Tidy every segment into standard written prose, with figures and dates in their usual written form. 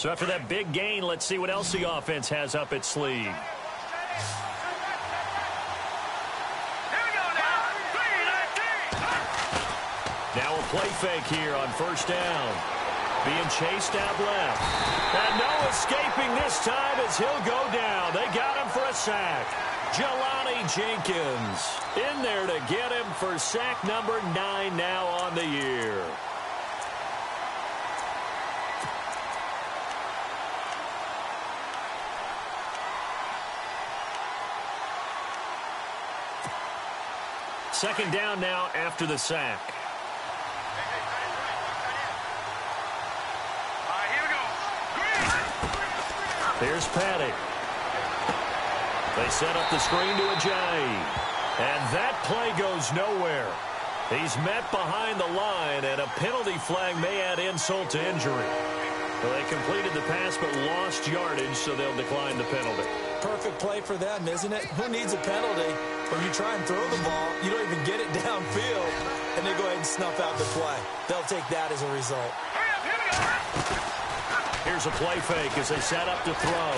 So after that big gain, let's see what else the offense has up its sleeve. Now a play fake here on first down. Being chased out left. And no escaping this time as he'll go down. They got him for a sack. Jelani Jenkins in there to get him for sack number 9 now on the year. Second down now after the sack. Here's Patty. They set up the screen to Ajayi. And that play goes nowhere. He's met behind the line, and a penalty flag may add insult to injury. Well, they completed the pass but lost yardage, so they'll decline the penalty. Perfect play for them, isn't it? Who needs a penalty? When you try and throw the ball, you don't even get it downfield, and they go ahead and snuff out the play. They'll take that as a result. Here's a play fake as they set up to throw.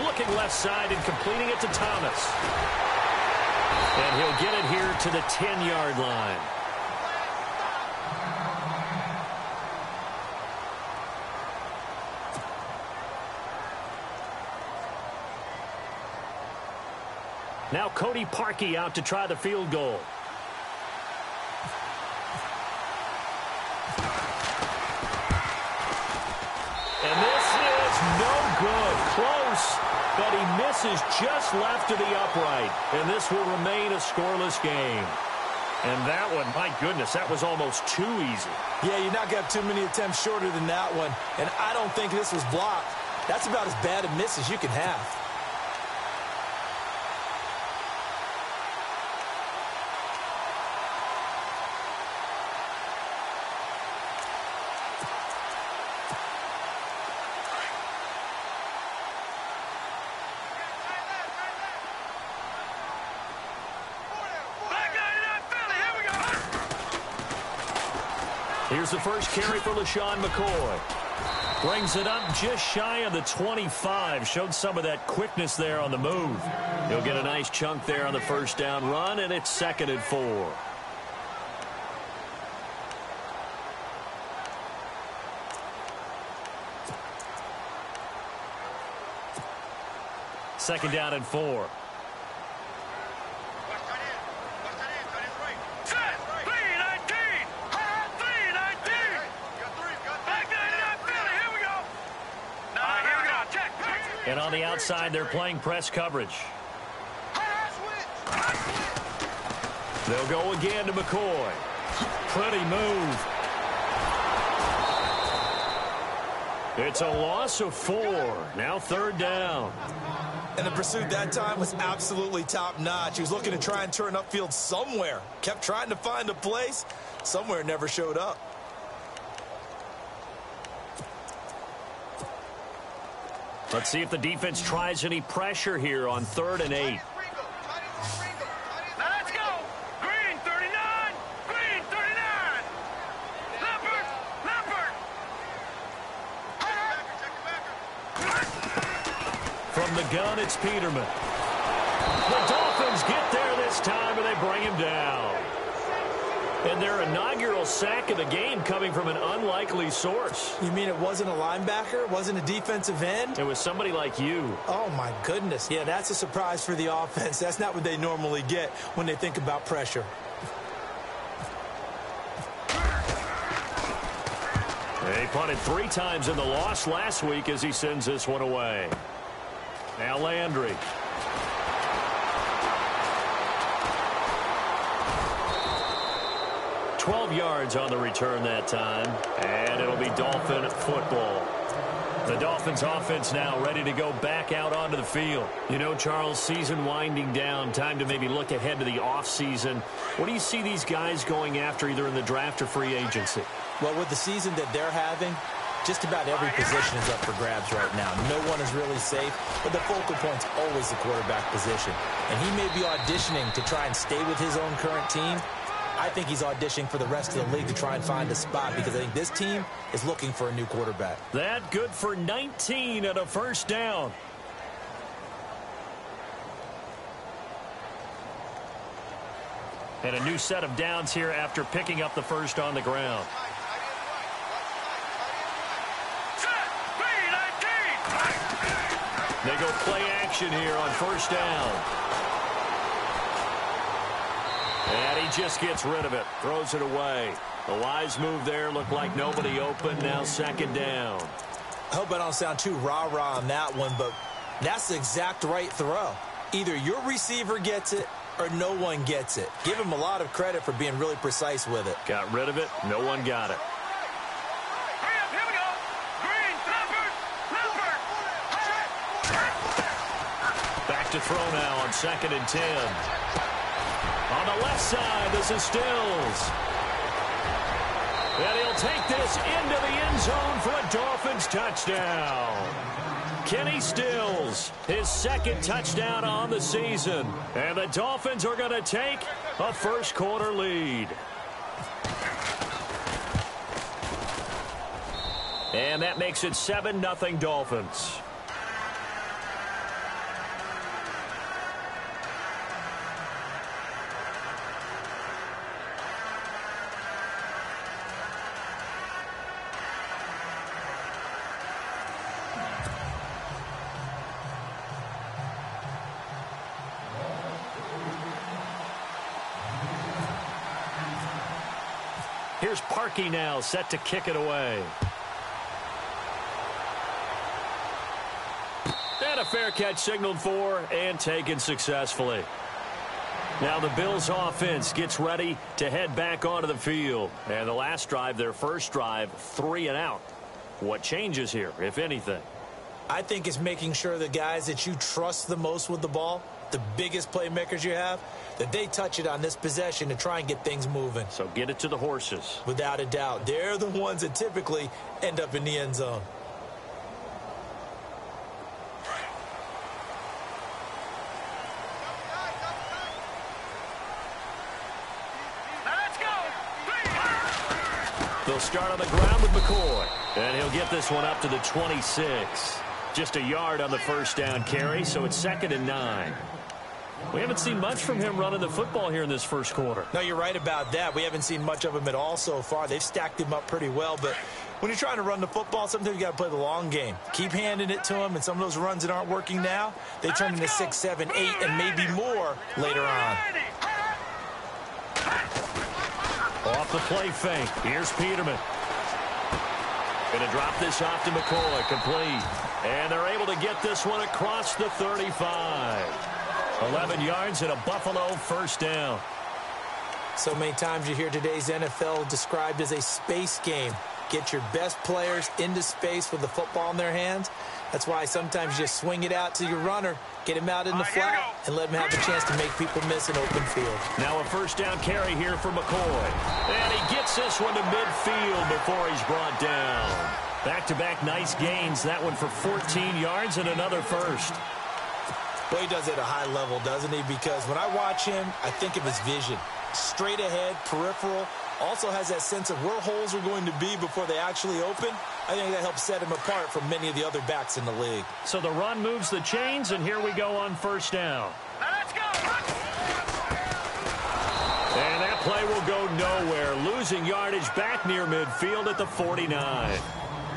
Looking left side and completing it to Thomas. And he'll get it here to the 10-yard line. Now Cody Parkey out to try the field goal. And this is no good. Close, but he misses just left of the upright. And this will remain a scoreless game. And that one, my goodness, that was almost too easy. Yeah, you're not going to have too many attempts shorter than that one. And I don't think this was blocked. That's about as bad a miss as you can have. Here's the first carry for LaShawn McCoy. Brings it up just shy of the 25. Showed some of that quickness there on the move. He'll get a nice chunk there on the first down run, and it's 2nd and 4. Second down and 4. And on the outside, they're playing press coverage. They'll go again to McCoy. Pretty move. It's a loss of 4. Now 3rd down. And the pursuit that time was absolutely top-notch. He was looking to try and turn upfield somewhere. Kept trying to find a place. Somewhere never showed up. Let's see if the defense tries any pressure here on 3rd and 8. Let's go. Green 39. Green 39. Leopard. From the gun, it's Peterman. The Dolphins get there this time, and they bring him down. And their inaugural sack of the game coming from an unlikely source. You mean it wasn't a linebacker? Wasn't a defensive end? It was somebody like you. Oh, my goodness. Yeah, that's a surprise for the offense. That's not what they normally get when they think about pressure. They punted 3 times in the loss last week as he sends this one away. Now Landry. $12 yards on the return that time, and it'll be Dolphin football. The Dolphins offense now ready to go back out onto the field. You know, Charles, season winding down, time to maybe look ahead to the offseason. What do you see these guys going after either in the draft or free agency? Well, with the season that they're having, just about every position is up for grabs right now. No one is really safe, but the focal point's always the quarterback position. And he may be auditioning to try and stay with his own current team, I think he's auditioning for the rest of the league to try and find a spot because I think this team is looking for a new quarterback. That good for 19 and a first down. And a new set of downs here after picking up the first on the ground. They go play action here on first down. And he just gets rid of it, throws it away. A wise move there, looked like nobody open, now second down. I hope I don't sound too rah-rah on that one, but that's the exact right throw. Either your receiver gets it or no one gets it. Give him a lot of credit for being really precise with it. Got rid of it, no one got it. Here we go. Green, Back to throw now on 2nd and 10. On the left side, this is Stills. And he'll take this into the end zone for a Dolphins touchdown. Kenny Stills, his second touchdown on the season. And the Dolphins are going to take a first quarter lead. And that makes it 7-0 Dolphins. Here's Parkey now, set to kick it away. And a fair catch signaled for and taken successfully. Now the Bills offense gets ready to head back onto the field. And the last drive, their first drive, 3 and out. What changes here, if anything? I think it's making sure the guys that you trust the most with the ball, the biggest playmakers you have, that they touch it on this possession to try and get things moving. So get it to the horses. Without a doubt. They're the ones that typically end up in the end zone. Let's go. They'll start on the ground with McCoy. And he'll get this one up to the 26. Just a yard on the first down carry, so it's 2nd and 9. We haven't seen much from him running the football here in this first quarter. No, you're right about that. We haven't seen much of him at all so far. They've stacked him up pretty well, but when you're trying to run the football, sometimes you got to play the long game. Keep handing it to him, and some of those runs that aren't working now, they turn into 6, 7, 8, and maybe more later on. Off the play fake. Here's Peterman. Going to drop this off to McCoy. Complete. And they're able to get this one across the 35. 11 yards and a Buffalo first down. So many times you hear today's NFL described as a space game. Get your best players into space with the football in their hands. That's why sometimes you just swing it out to your runner, get him out in the flat, and let him have a chance to make people miss an open field. Now a first down carry here for McCoy. And he gets this one to midfield before he's brought down. Back-to-back nice gains. That one for 14 yards and another first. Well, he does it at a high level, doesn't he? Because when I watch him, I think of his vision. Straight ahead, peripheral. Also has that sense of where holes are going to be before they actually open. I think that helps set him apart from many of the other backs in the league. So the run moves the chains, and here we go on first down. Let's go. And that play will go nowhere. Losing yardage back near midfield at the 49.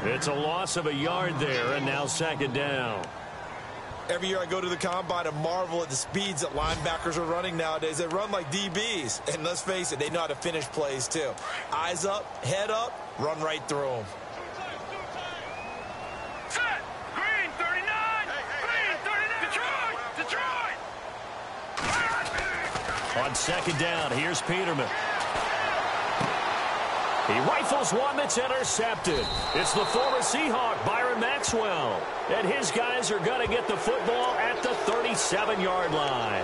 It's a loss of a yard there, and now second down. Every year I go to the combine and marvel at the speeds that linebackers are running nowadays. They run like DBs. And let's face it, they know how to finish plays too. Eyes up, head up, run right through them. Set. Green 39. Green 39. Detroit. On second down, here's Peterman. He rifles one that's intercepted. It's the former Seahawk, Byron Maxwell. And his guys are going to get the football at the 37-yard line.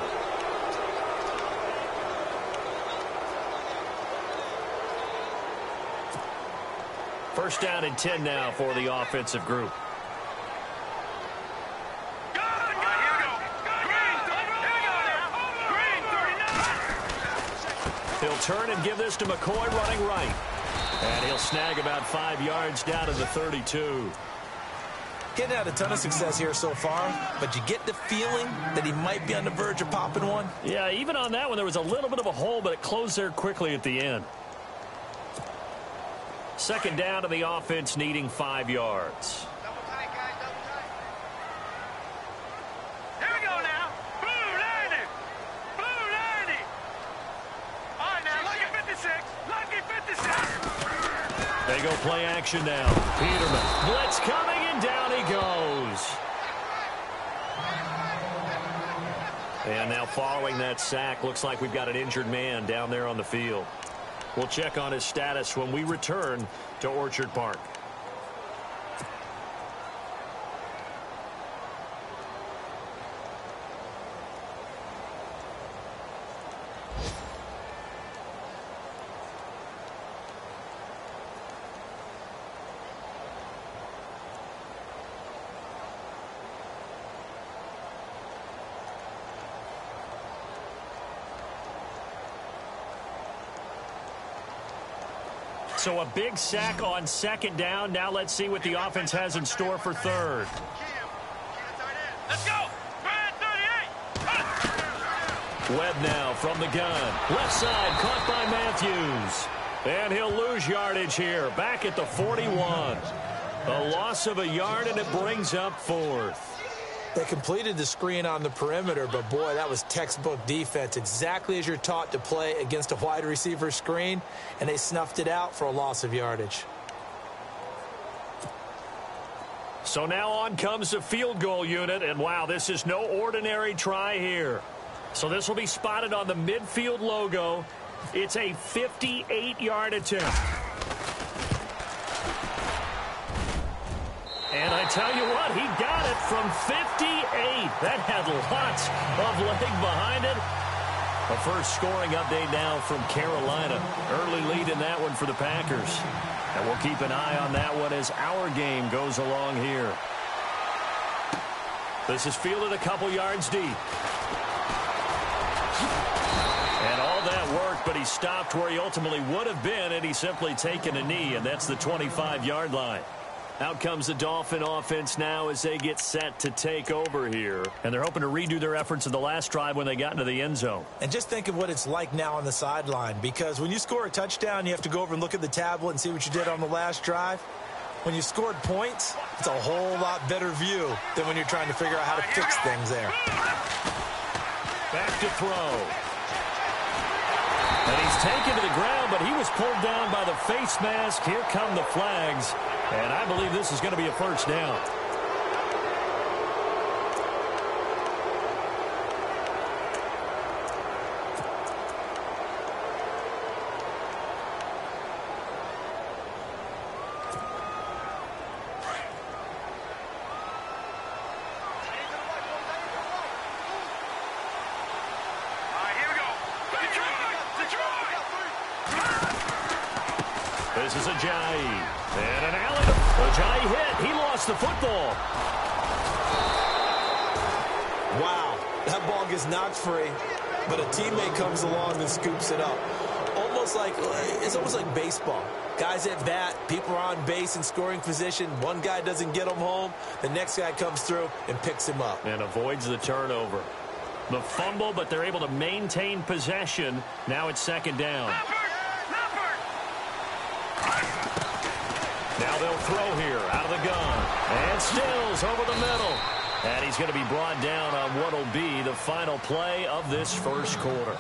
First down and 10 now for the offensive group. He'll turn and give this to McCoy running right. And he'll snag about 5 yards down to the 32. Getting had a ton of success here so far, but you get the feeling that he might be on the verge of popping one. Yeah, even on that one, there was a little bit of a hole, but it closed there quickly at the end. Second down to the offense, needing 5 yards. Here we go now. Blue 90. Blue 90. All right, now, lucky 56. Lucky 56. They go play action now. Peterman. Blitz coming, and down he goes. And now following that sack, looks like we've got an injured man down there on the field. We'll check on his status when we return to Orchard Park. So a big sack on second down. Now let's see what the offense has in store for third. Let's go. Grand 38. Webb now from the gun. Left side caught by Matthews. And he'll lose yardage here. Back at the 41. A loss of a yard, and it brings up fourth. They completed the screen on the perimeter, but boy, that was textbook defense. Exactly as you're taught to play against a wide receiver screen, and they snuffed it out for a loss of yardage. So now on comes the field goal unit, and wow, this is no ordinary try here. So this will be spotted on the midfield logo. It's a 58-yard attempt. And I tell you what, he got it from 58. That had lots of leg behind it. A first scoring update now from Carolina. Early lead in that one for the Packers. And we'll keep an eye on that one as our game goes along here. This is fielded a couple yards deep. And all that worked, but he stopped where he ultimately would have been, and he's simply taken a knee, and that's the 25-yard line. Out comes the Dolphin offense now as they get set to take over here. And they're hoping to redo their efforts in the last drive when they got into the end zone. And just think of what it's like now on the sideline, because when you score a touchdown, you have to go over and look at the tablet and see what you did on the last drive. When you scored points, it's a whole lot better view than when you're trying to figure out how to fix things there. Back to throw. And he's taken to the ground, but he was pulled down by the face mask. Here come the flags. And I believe this is going to be a first down. This is Ajayi. And an alley. Ajayi hit. He lost the football. Wow. That ball gets knocked free, but a teammate comes along and scoops it up. It's almost like baseball. Guys at bat, people are on base in scoring position. One guy doesn't get him home. The next guy comes through and picks him up. And avoids the turnover. The fumble, but they're able to maintain possession. Now it's second down. Now they'll throw here out of the gun. And Stills over the middle. And he's going to be brought down on what will be the final play of this first quarter.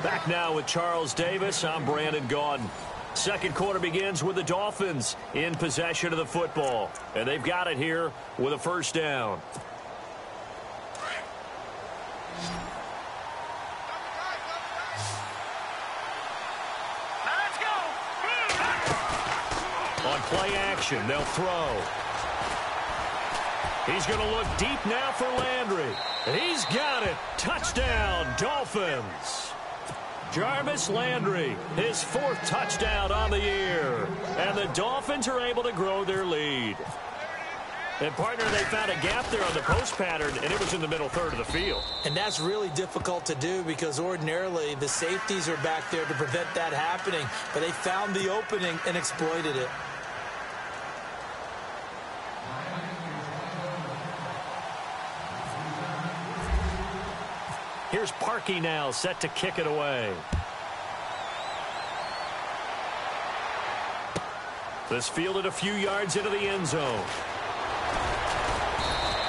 Back now with Charles Davis. I'm Brandon Gaudin. Second quarter begins with the Dolphins in possession of the football. And they've got it here with a first down. On play action, they'll throw. He's going to look deep now for Landry. He's got it. Touchdown, Dolphins. Jarvis Landry, his fourth touchdown on the year. And the Dolphins are able to grow their lead. And, partner, they found a gap there on the post pattern, and it was in the middle third of the field. And that's really difficult to do because ordinarily the safeties are back there to prevent that happening. But they found the opening and exploited it. Here's Parkey now, set to kick it away. This fielded a few yards into the end zone.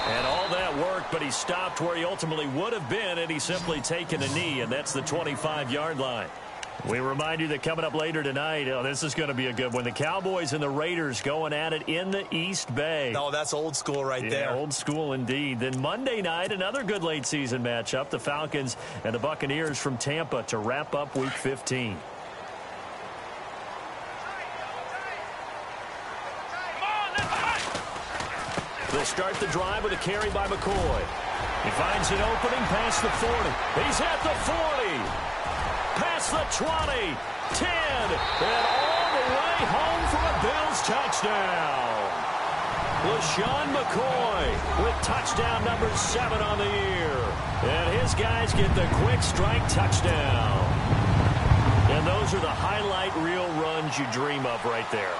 And all that worked, but he stopped where he ultimately would have been, and he's simply taken a knee, and that's the 25-yard line. We remind you that coming up later tonight, this is going to be a good one. The Cowboys and the Raiders going at it in the East Bay. Oh, that's old school right there. Old school indeed. Then Monday night, another good late-season matchup, the Falcons and the Buccaneers from Tampa to wrap up Week 15. They'll start the drive with a carry by McCoy. He finds an opening past the 40. He's at the 40. Past the 20, 10, and all the way home for a Bills touchdown. LaShawn McCoy with touchdown number 7 on the year. And his guys get the quick strike touchdown. And those are the highlight reel runs you dream of right there.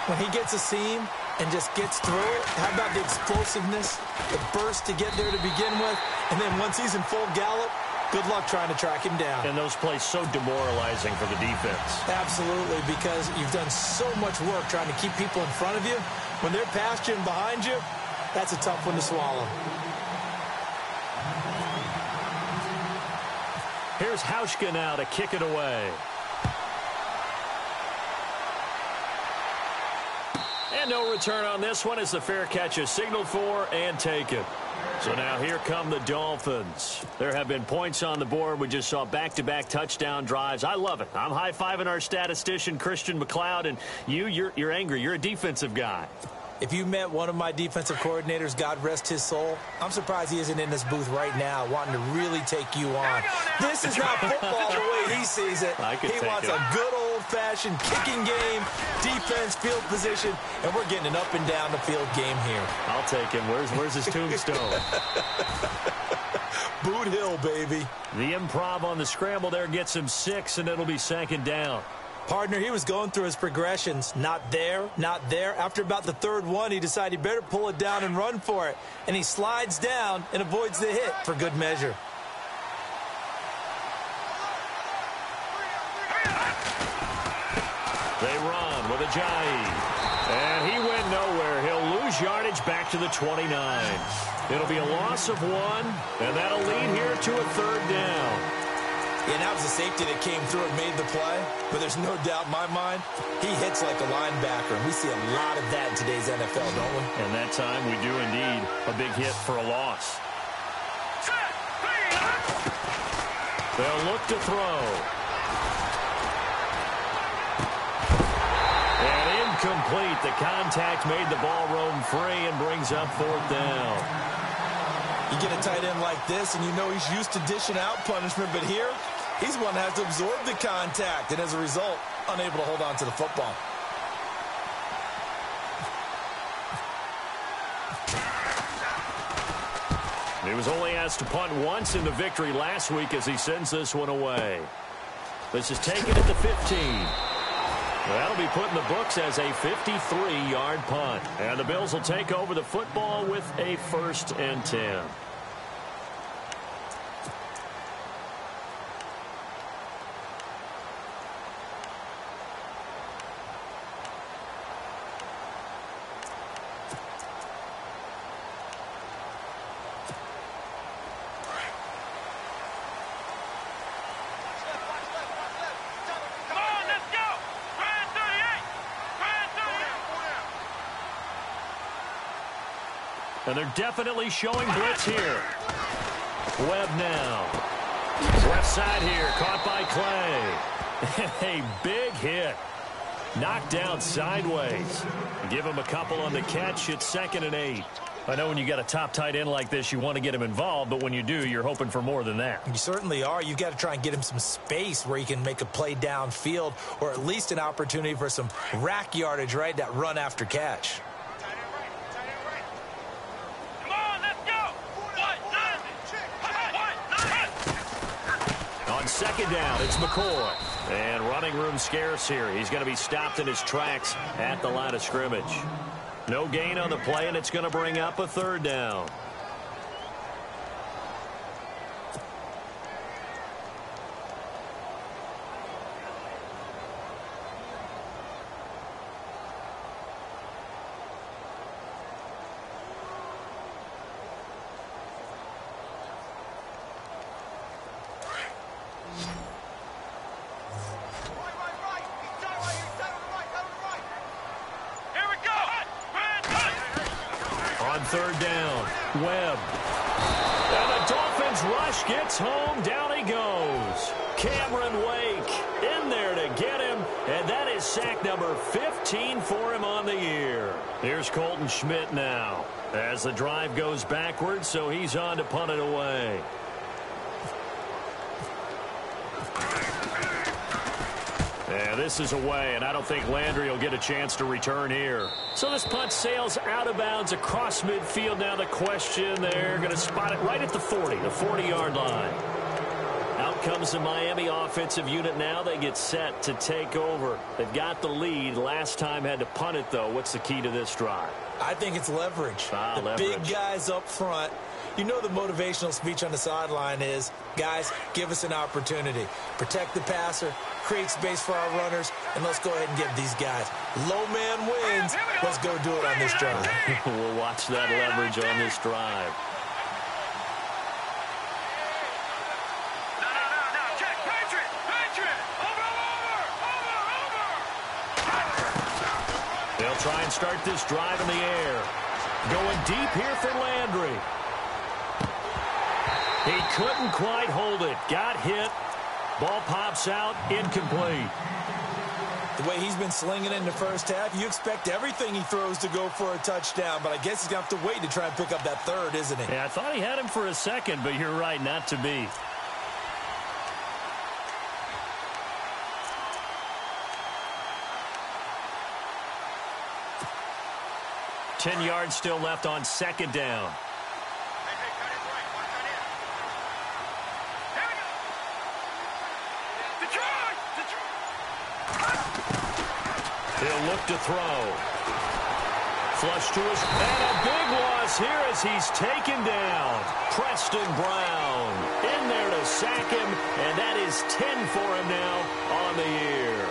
When he gets a seam and just gets through it, how about the explosiveness, the burst to get there to begin with, and then once he's in full gallop, good luck trying to track him down. And those plays so demoralizing for the defense. Absolutely, because you've done so much work trying to keep people in front of you. When they're past you and behind you, that's a tough one to swallow. Here's Hauschka now to kick it away. And no return on this one as the fair catch is signaled for and taken. So now here come the Dolphins. There have been points on the board. We just saw back-to-back touchdown drives. I love it. I'm high-fiving our statistician, Christian McLeod, and you're angry. You're a defensive guy. If you met one of my defensive coordinators, God rest his soul, I'm surprised he isn't in this booth right now wanting to really take you on. This is not football the way he sees it. He wants a good old-fashioned kicking game, defense, field position, and we're getting an up-and-down-the-field game here. I'll take him. Where's his tombstone? Boot Hill, baby. The improv on the scramble there gets him 6, and it'll be 2nd down. Partner, he was going through his progressions. Not there, not there. After about the 3rd one, he decided he better pull it down and run for it. And he slides down and avoids the hit for good measure. They run with Ajayi. And he went nowhere. He'll lose yardage back to the 29. It'll be a loss of 1, and that'll lead here to a 3rd down. And that was a safety that came through and made the play. But there's no doubt in my mind, he hits like a linebacker. And we see a lot of that in today's NFL, don't we? And that time we do indeed a big hit for a loss. They'll look to throw. And incomplete. The contact made the ball roam free and brings up 4th down. You get a tight end like this, and you know he's used to dishing out punishment. But here, he's one that has to absorb the contact, and as a result, unable to hold on to the football. He was only asked to punt once in the victory last week as he sends this one away. This is taken at the 15. That'll be put in the books as a 53-yard punt. And the Bills will take over the football with a 1st and 10. And they're definitely showing blitz here. Webb now. Left side here, caught by Clay. A big hit. Knocked down sideways. Give him a couple on the catch. It's 2nd and 8. I know when you got a top tight end like this, you want to get him involved, but when you do, you're hoping for more than that. You certainly are. You've got to try and get him some space where he can make a play downfield, or at least an opportunity for some rack yardage, right? That run after catch. second down. It's McCoy. And running room scarce here. He's going to be stopped in his tracks at the line of scrimmage. No gain on the play, and it's going to bring up a third down. Third down, Webb. And the Dolphins rush gets home. Down he goes. Cameron Wake in there to get him. And that is sack number 15 for him on the year. Here's Colton Schmidt now as the drive goes backwards, so he's on to punt it away. And this is away, and I don't think Landry will get a chance to return here. So this punt sails out of bounds across midfield. Now the question, they're going to spot it right at the 40, the 40-yard line. Out comes the Miami offensive unit now. They get set to take over. They've got the lead. Last time had to punt it, though. What's the key to this drive? I think it's leverage. Big guys up front. You know the motivational speech on the sideline is, guys, give us an opportunity. Protect the passer, create space for our runners, and let's go ahead and give these guys. Low man wins. Let's go do it on this drive. We'll watch that leverage on this drive. No. Check. Patriot. Over. They'll try and start this drive in the air. Going deep here for Landry. He couldn't quite hold it. Got hit. Ball pops out. Incomplete. The way he's been slinging it in the first half, you expect everything he throws to go for a touchdown, but I guess he's going to have to wait to try and pick up that third, isn't he? Yeah, I thought he had him for a second, but you're right, not to be. Ten yards still left on second down. He'll look to throw. Flush to his, and a big loss here as he's taken down. Preston Brown in there to sack him, and that is 10 for him now on the year.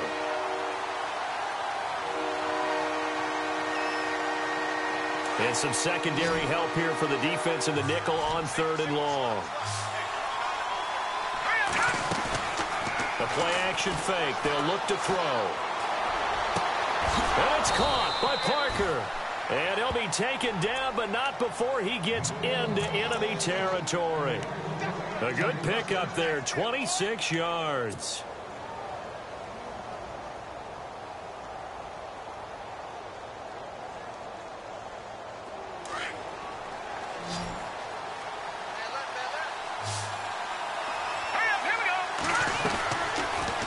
And some secondary help here for the defense in the nickel on third and long. The play action fake. They'll look to throw. And it's caught by Parker. And he'll be taken down, but not before he gets into enemy territory. A good pickup there, 26 yards.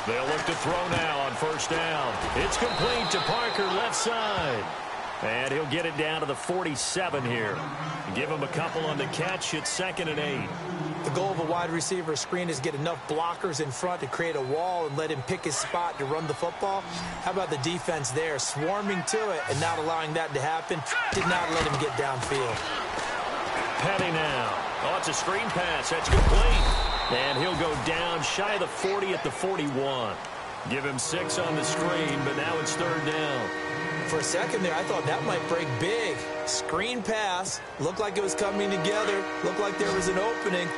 They'll look to throw now on first down. It's complete to Parker, left side. And he'll get it down to the 47 here. Give him a couple on the catch. It's 2nd and 8. The goal of a wide receiver screen is get enough blockers in front to create a wall and let him pick his spot to run the football. How about the defense there, swarming to it and not allowing that to happen? Did not let him get downfield. Petty now. Oh, it's a screen pass. That's complete. And he'll go down shy of the 40 at the 41. Give him 6 on the screen, but now it's third down. For a second there, I thought that might break big. Screen pass. Looked like it was coming together. Looked like there was an opening.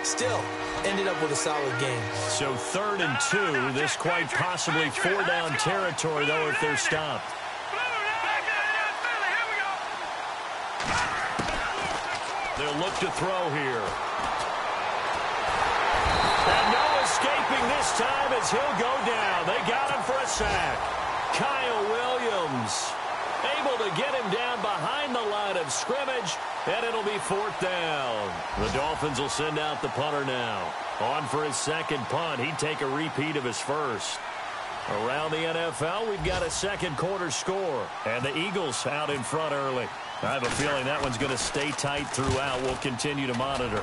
Still, ended up with a solid game. So 3rd and 2. This quite possibly 4-down territory, though, if they're stopped. They'll look to throw here. And no escaping this time as he'll go down. They got him for a sack. Kyle Williams able to get him down behind the line of scrimmage, and it'll be 4th down. The Dolphins will send out the punter now. On for his second punt. He'd take a repeat of his first. Around the NFL, we've got a second quarter score, and the Eagles out in front early. I have a feeling that one's going to stay tight throughout. We'll continue to monitor.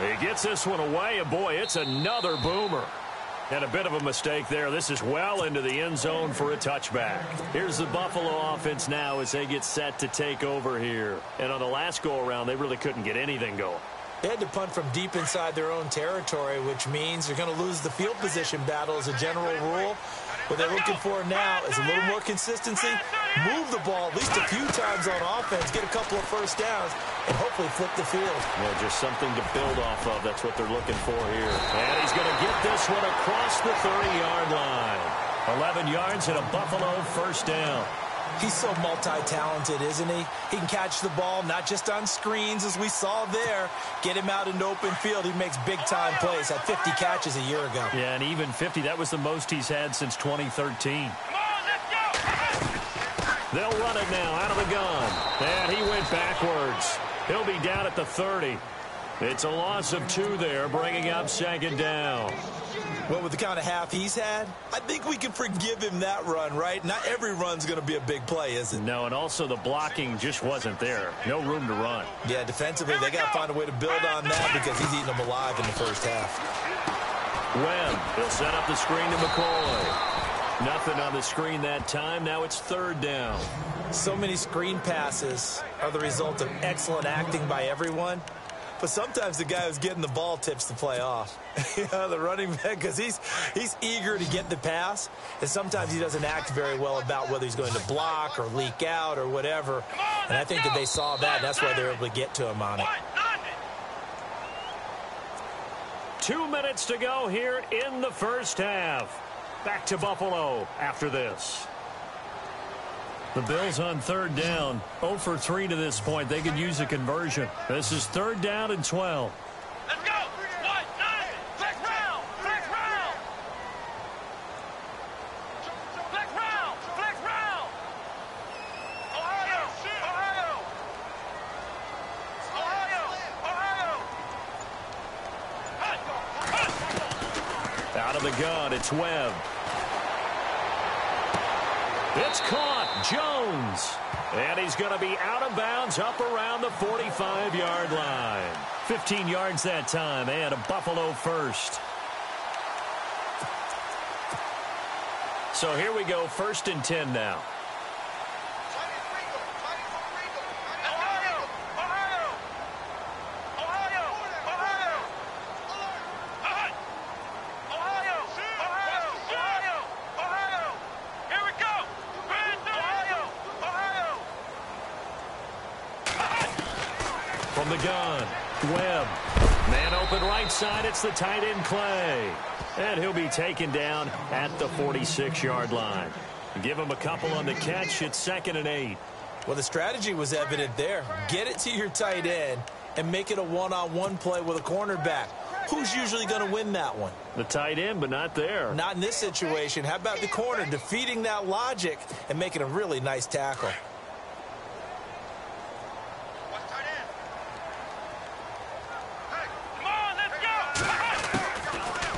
He gets this one away, and boy, it's another boomer. And a bit of a mistake there. This is well into the end zone for a touchback. Here's the Buffalo offense now as they get set to take over here. And on the last go-around, they really couldn't get anything going. They had to punt from deep inside their own territory, which means they're going to lose the field position battle as a general rule. What they're looking for now is a little more consistency, move the ball at least a few times on offense, get a couple of first downs, and hopefully flip the field. Yeah, just something to build off of. That's what they're looking for here. And he's going to get this one across the 30-yard line. 11 yards and a Buffalo first down. He's so multi-talented, isn't he? He can catch the ball, not just on screens, as we saw there. Get him out into open field. He makes big-time plays. Had 50 catches a year ago. Yeah, and even 50, that was the most he's had since 2013. They'll run it now out of the gun. And he went backwards. He'll be down at the 30. It's a loss of 2 there, bringing up second down. Well, with the kind of half he's had, I think we can forgive him that run, right? Not every run's going to be a big play, is it? No, and also the blocking just wasn't there. No room to run. Yeah, defensively, they got to find a way to build on that because he's eating them alive in the first half. Webb, he'll set up the screen to McCoy. Nothing on the screen that time. Now it's third down. So many screen passes are the result of excellent acting by everyone. But sometimes the guy who's getting the ball tips the play off. The running back, because he's eager to get the pass, and sometimes he doesn't act very well about whether he's going to block or leak out or whatever. And I think that they saw that, and that's why they were able to get to him on it. 2 minutes to go here in the first half. Back to Buffalo after this. The Bills on third down, 0 for 3 to this point. They could use a conversion. This is third down and 12. Let's go. 1-9. Flex round. Flex round. Flex round. Flex round. Ohio. Ohio. Ohio. Out of the gun, it's Webb. It's caught. Jones. And he's going to be out of bounds up around the 45-yard line. 15 yards that time and a Buffalo first. So here we go, 1st and 10 now. From the gun, Webb. Man open right side, it's the tight end Clay. And he'll be taken down at the 46-yard line. Give him a couple on the catch, it's 2nd and 8. Well, the strategy was evident there. Get it to your tight end and make it a one-on-one play with a cornerback. Who's usually going to win that one? The tight end, but not there. Not in this situation. How about the corner defeating that logic and making a really nice tackle?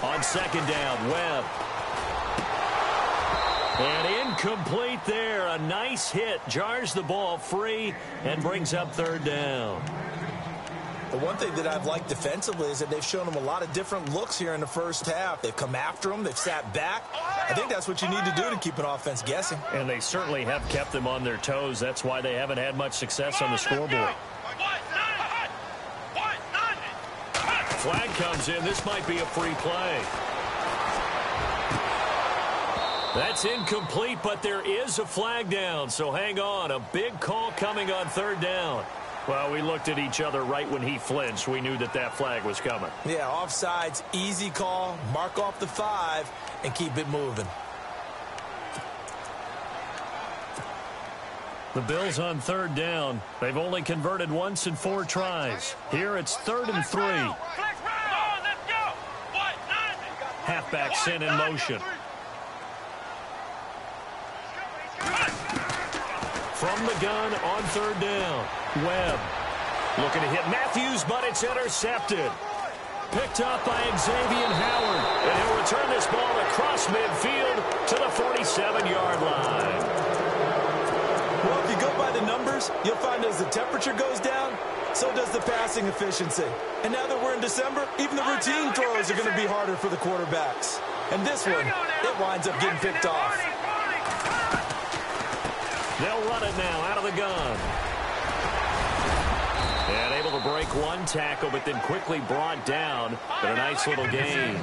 On second down, Webb. And incomplete there. A nice hit. Jars the ball free and brings up third down. The one thing that I've liked defensively is that they've shown them a lot of different looks here in the first half. They've come after them. They've sat back. I think that's what you need to do to keep an offense guessing. And they certainly have kept them on their toes. That's why they haven't had much success on the scoreboard. Flag comes in. This might be a free play. That's incomplete, but there is a flag down, so hang on. A big call coming on third down. Well, we looked at each other right when he flinched. We knew that that flag was coming. Yeah, offsides, easy call. Mark off the 5 and keep it moving. The Bills on third down. They've only converted once in 4 tries. Here it's 3rd and 3. Halfback sent in motion. From the gun on third down. Webb looking to hit Matthews, but it's intercepted. Picked up by Xavier Howard. And he'll return this ball across midfield to the 47-yard line. Well, if you go by the numbers, you'll find as the temperature goes down, so does the passing efficiency. And now that we're in December, even the routine throws are going to be harder for the quarterbacks. And this one, it winds up getting picked off. They'll run it now out of the gun. And able to break one tackle, but then quickly brought down. But a nice little gain.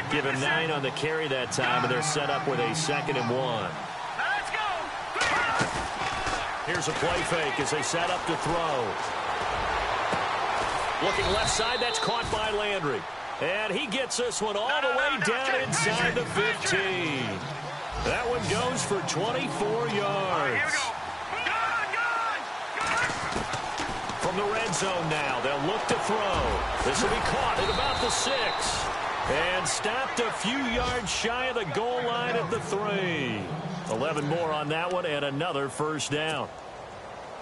Give him 9 on the carry that time, and they're set up with a 2nd and 1. Here's a play fake as they set up to throw. Looking left side, that's caught by Landry. And he gets this one all the way down inside the 15. That one goes for 24 yards. From the red zone now, they'll look to throw. This will be caught at about the 6. And stopped a few yards shy of the goal line at the 3. 11 more on that one and another first down.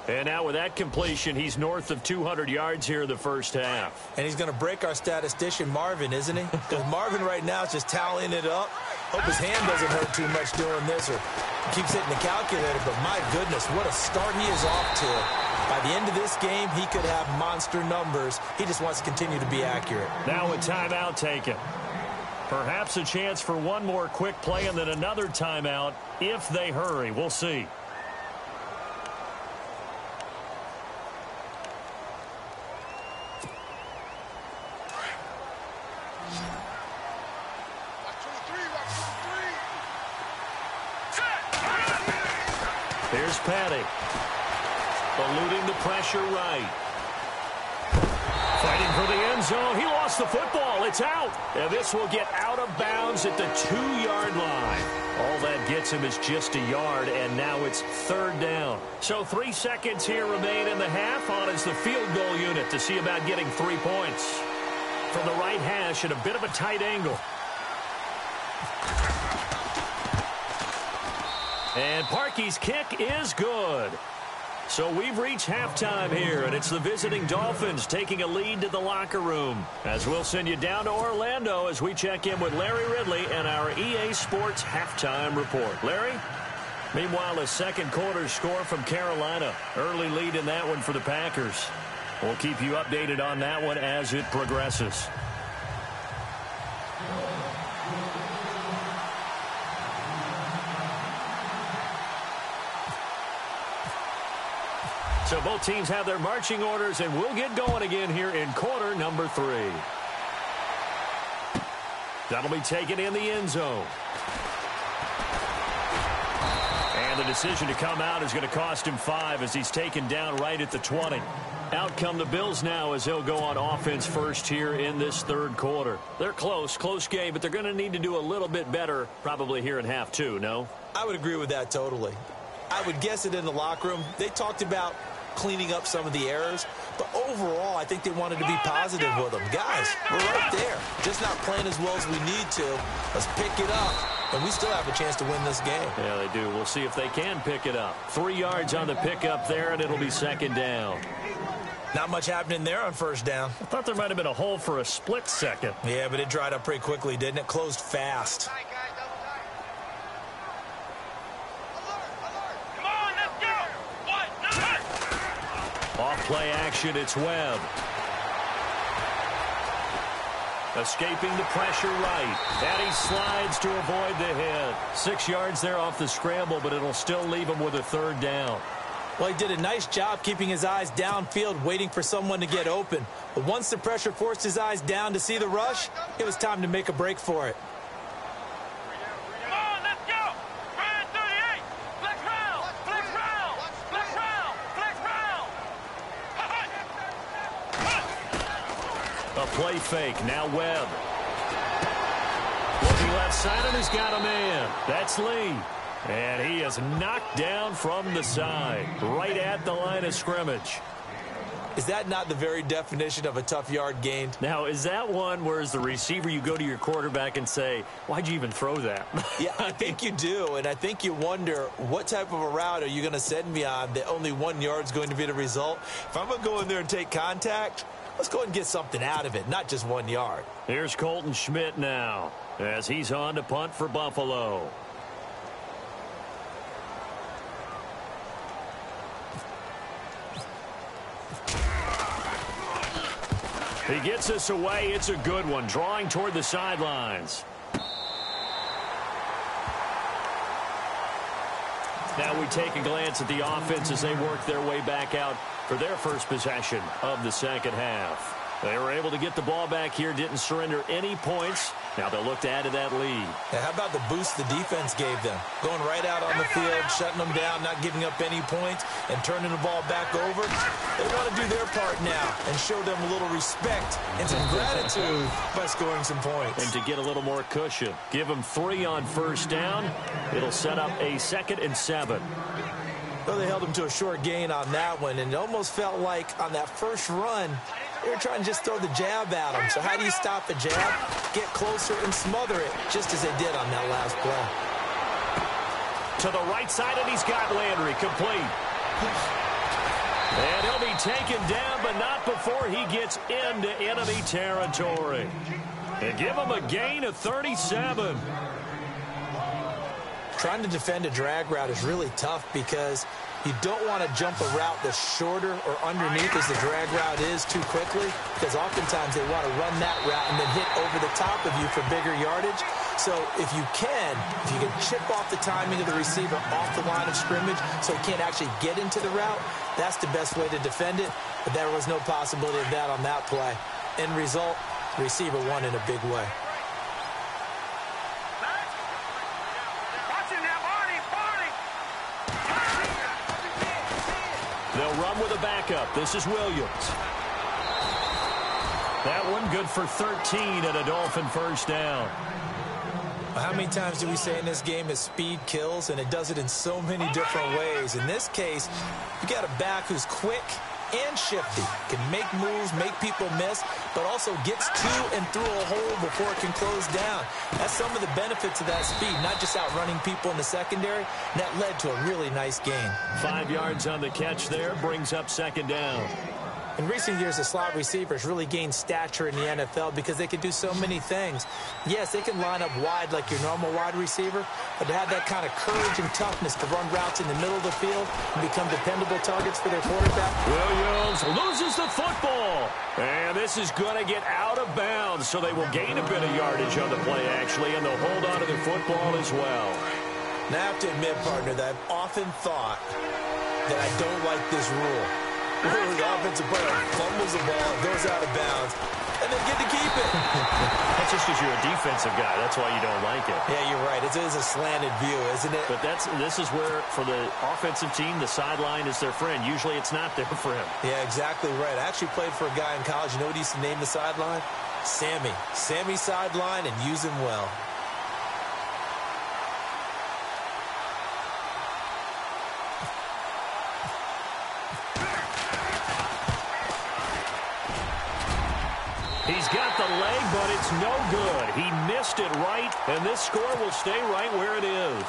And now with that completion, he's north of 200 yards here in the first half. And he's going to break our statistician Marvin, isn't he? Because Marvin right now is just tallying it up. Hope his hand doesn't hurt too much doing this or keeps hitting the calculator. But my goodness, what a start he is off to. By the end of this game, he could have monster numbers. He just wants to continue to be accurate. Now a timeout taken. Perhaps a chance for one more quick play and then another timeout if they hurry. We'll see. Here's Patty. Eluding the pressure right. Fighting for the end zone. He lost the football. It's out. And this will get out of bounds at the 2-yard line. All that gets him is just a yard, and now it's 3rd down. So 3 seconds here remain in the half. On is the field goal unit to see about getting 3 points. From the right hash at a bit of a tight angle. And Parkey's kick is good. So we've reached halftime here, and it's the visiting Dolphins taking a lead to the locker room. As we'll send you down to Orlando as we check in with Larry Ridley and our EA Sports halftime report. Larry? Meanwhile, a second quarter score from Carolina. Early lead in that one for the Packers. We'll keep you updated on that one as it progresses. So both teams have their marching orders, and we'll get going again here in quarter number 3. That'll be taken in the end zone. And the decision to come out is going to cost him 5 as he's taken down right at the 20. Out come the Bills now as they'll go on offense first here in this 3rd quarter. They're close game, but they're going to need to do a little bit better probably here in half 2, no? I would agree with that totally. I would guess it in the locker room. They talked about cleaning up some of the errors, but overall I think they wanted to be positive with them. Guys, we're right there, just not playing as well as we need to. Let's pick it up, and we still have a chance to win this game. Yeah, they do. We'll see if they can pick it up. 3 yards on the pickup there, and it'll be 2nd down. Not much happening there on 1st down. I thought there might have been a hole for a split second. Yeah, but it dried up pretty quickly, didn't it? Closed fast. Off play action, it's Webb. Escaping the pressure right. And he slides to avoid the hit. 6 yards there off the scramble, but it'll still leave him with a 3rd down. Well, he did a nice job keeping his eyes downfield, waiting for someone to get open. But once the pressure forced his eyes down to see the rush, it was time to make a break for it. A play fake, now Webb. Looking left side, and he's got a man. That's Lee. And he is knocked down from the side, right at the line of scrimmage. Is that not the very definition of a tough yard gained? Now, is that one where as the receiver you go to your quarterback and say, why'd you even throw that? Yeah, I think you do, and I think you wonder what type of a route are you going to send me on that only 1 yard is going to be the result? If I'm going to go in there and take contact, let's go ahead and get something out of it, not just 1 yard. Here's Colton Schmidt now as he's on to punt for Buffalo. He gets us away. It's a good one, drawing toward the sidelines. Now we take a glance at the offense as they work their way back out for their first possession of the second half. They were able to get the ball back here, didn't surrender any points. Now they'll look to add to that lead. Yeah, how about the boost the defense gave them? Going right out on the field, shutting them down, not giving up any points, and turning the ball back over. They want to do their part now and show them a little respect and some gratitude by scoring some points. And to get a little more cushion, give them 3 on first down. It'll set up a 2nd and 7. Well, they held them to a short gain on that one, and it almost felt like on that first run, they were trying to just throw the jab at them. So how do you stop a jab? Get closer and smother it, just as they did on that last play. To the right side, and he's got Landry complete. And he'll be taken down, but not before he gets into enemy territory. And give him a gain of 37. Trying to defend a drag route is really tough because you don't want to jump a route that's shorter or underneath as the drag route is too quickly, because oftentimes they want to run that route and then hit over the top of you for bigger yardage. So if you can chip off the timing of the receiver off the line of scrimmage so he can't actually get into the route, that's the best way to defend it. But there was no possibility of that on that play. End result, the receiver won in a big way. They'll run with a backup. This is Williams. That one good for 13 and a Dolphin first down. How many times do we say in this game that speed kills, and it does it in so many different ways? In this case, you got a back who's quick and shifty, can make moves, make people miss, but also gets to and through a hole before it can close down. That's some of the benefits of that speed, not just outrunning people in the secondary, and that led to a really nice gain. 5 yards on the catch there, brings up 2nd down. In recent years, the slot receivers really gained stature in the NFL because they can do so many things. Yes, they can line up wide like your normal wide receiver, but to have that kind of courage and toughness to run routes in the middle of the field and become dependable targets for their quarterback. Williams loses the football. And this is going to get out of bounds, so they will gain a bit of yardage on the play, actually, and they'll hold on to the football as well. Now, I have to admit, partner, that I've often thought that I don't like this rule. The offensive player fumbles the ball, goes out of bounds, and they get to keep it. That's just because you're a defensive guy. That's why you don't like it. Yeah, you're right. It is a slanted view, isn't it? But this is where, for the offensive team, the sideline is their friend. Usually it's not there for him. Yeah, exactly right. I actually played for a guy in college. You know what he used to name the sideline? Sammy. Sammy sideline, and use him well. He's got the leg, but it's no good. He missed it right, and this score will stay right where it is.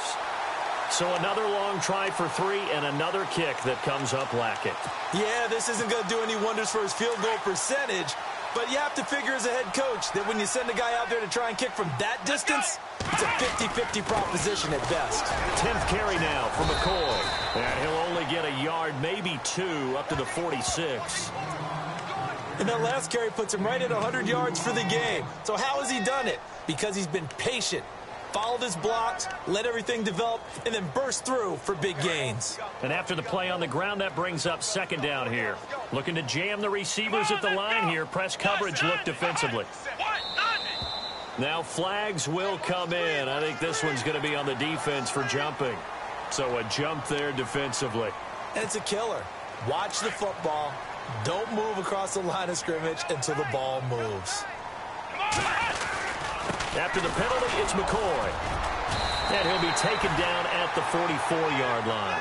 So another long try for 3 and another kick that comes up lacking. Yeah, this isn't going to do any wonders for his field goal percentage, but you have to figure as a head coach that when you send a guy out there to try and kick from that distance, it's a 50-50 proposition at best. 10th carry now for McCoy. And he'll only get a yard, maybe 2, up to the 46. And that last carry puts him right at 100 yards for the game. So how has he done it? Because he's been patient, followed his blocks, let everything develop, and then burst through for big gains. And after the play on the ground, that brings up 2nd down here. Looking to jam the receivers at the line here. Press coverage look defensively. Now flags will come in. I think this one's going to be on the defense for jumping. So a jump there defensively. And it's a killer. Watch the football. Don't move across the line of scrimmage until the ball moves. After the penalty, it's McCoy. And he'll be taken down at the 44-yard line.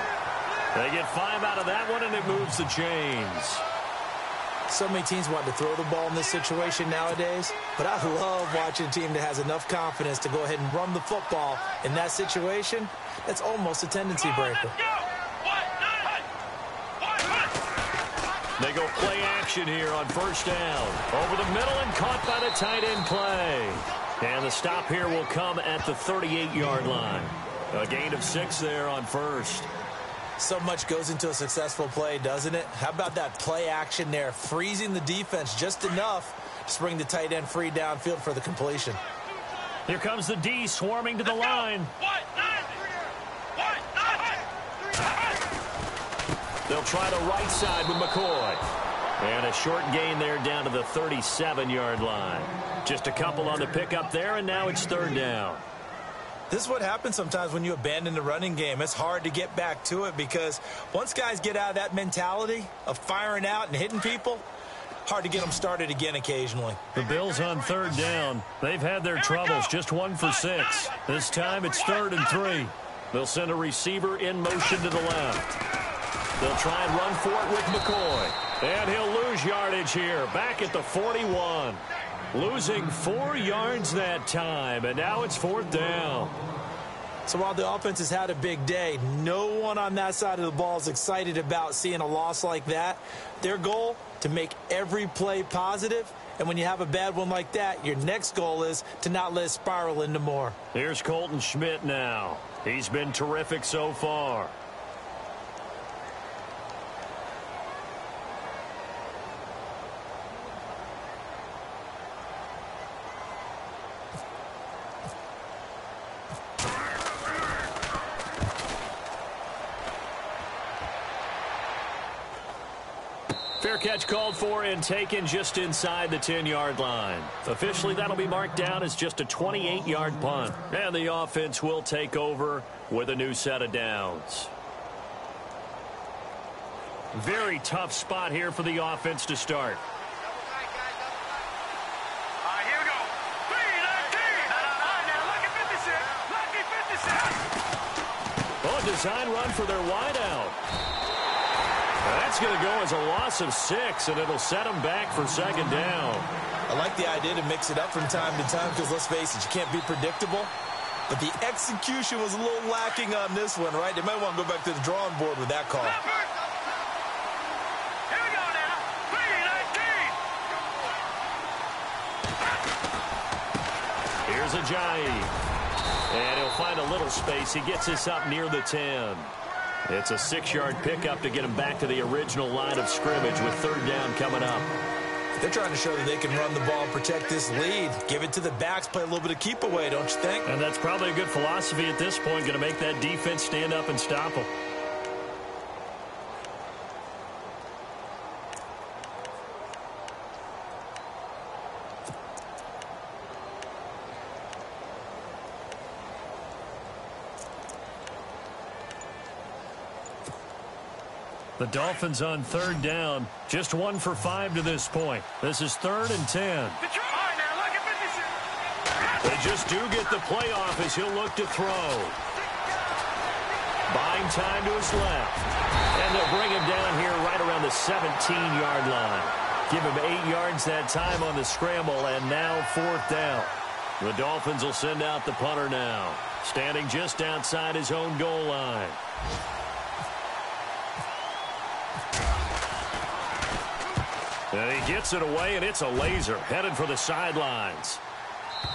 They get 5 out of that one, and it moves the chains. So many teams want to throw the ball in this situation nowadays, but I love watching a team that has enough confidence to go ahead and run the football in that situation. That's almost a tendency breaker. They go play action here on first down. Over the middle and caught by the tight end play. And the stop here will come at the 38-yard line. A gain of 6 there on first. So much goes into a successful play, doesn't it? How about that play action there, freezing the defense just enough to bring the tight end free downfield for the completion. Here comes the D swarming to the line. They'll try the right side with McCoy. And a short gain there down to the 37-yard line. Just a couple on the pickup there, and now it's third down. This is what happens sometimes when you abandon the running game. It's hard to get back to it because once guys get out of that mentality of firing out and hitting people, hard to get them started again occasionally. The Bills on third down. They've had their troubles, just 1 for 6. This time it's 3rd and 3. They'll send a receiver in motion to the left. They'll try and run for it with McCoy. And he'll lose yardage here, back at the 41. Losing 4 yards that time, and now it's 4th down. So while the offense has had a big day, no one on that side of the ball is excited about seeing a loss like that. Their goal, to make every play positive, and when you have a bad one like that, your next goal is to not let it spiral into more. Here's Colton Schmidt now. He's been terrific so far. Fair catch called for and taken just inside the 10-yard line. Officially, that'll be marked down as just a 28-yard punt. And the offense will take over with a new set of downs. Very tough spot here for the offense to start. Here we go. 3-19. Now look at 56. Lucky 56. Oh, a design run for their wideout. That's going to go as a loss of 6, and it'll set them back for 2nd down. I like the idea to mix it up from time to time because, let's face it, you can't be predictable. But the execution was a little lacking on this one, right? They might want to go back to the drawing board with that call. Here we go now. 3-19. Here's Ajayi. And he'll find a little space. He gets this up near the 10. It's a 6-yard pickup to get him back to the original line of scrimmage with 3rd down coming up. They're trying to show that they can run the ball and protect this lead. Give it to the backs, play a little bit of keep away, don't you think? And that's probably a good philosophy at this point, going to make that defense stand up and stop them. The Dolphins on 3rd down, just 1 for 5 to this point. This is 3rd and 10. Now look at 56. They just do get the playoff as he'll look to throw. Buying time to his left. And they'll bring him down here right around the 17-yard line. Give him 8 yards that time on the scramble, and now 4th down. The Dolphins will send out the punter now, standing just outside his own goal line. And he gets it away, and it's a laser headed for the sidelines.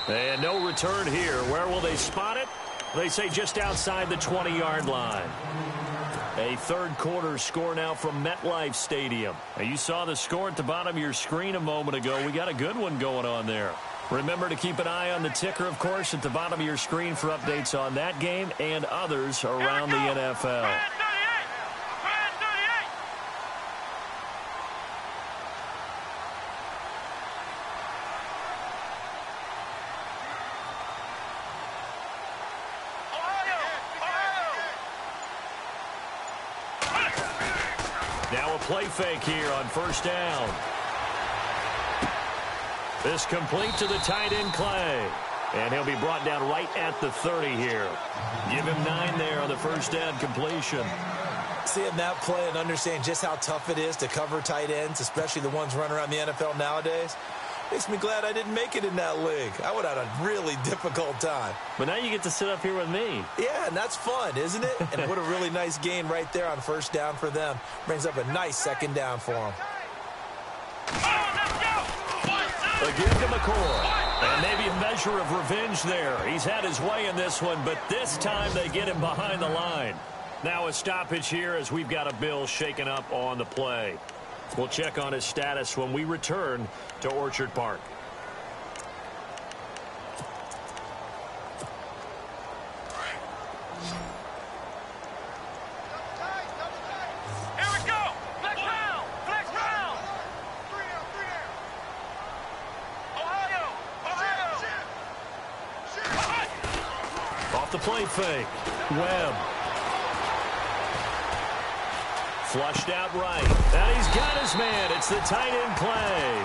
And no return here. Where will they spot it? They say just outside the 20-yard line. A third quarter score now from MetLife Stadium. Now, you saw the score at the bottom of your screen a moment ago. We got a good one going on there. Remember to keep an eye on the ticker, of course, at the bottom of your screen for updates on that game and others around the NFL. Now a play fake here on 1st down. This complete to the tight end, Clay. And he'll be brought down right at the 30 here. Give him 9 there on the 1st down completion. Seeing that play and understand just how tough it is to cover tight ends, especially the ones running around the NFL nowadays, makes me glad I didn't make it in that league. I would have had a really difficult time. But now you get to sit up here with me. Yeah, and that's fun, isn't it? And what a really nice gain right there on 1st down for them. Brings up a nice 2nd down for them. Again to McCoy. And maybe a measure of revenge there. He's had his way in this one, but this time they get him behind the line. Now a stoppage here as we've got a Bill shaken up on the play. We'll check on his status when we return to Orchard Park. Here we go. the play fake. Webb. Flushed out right. And he's got his man. It's the tight end play.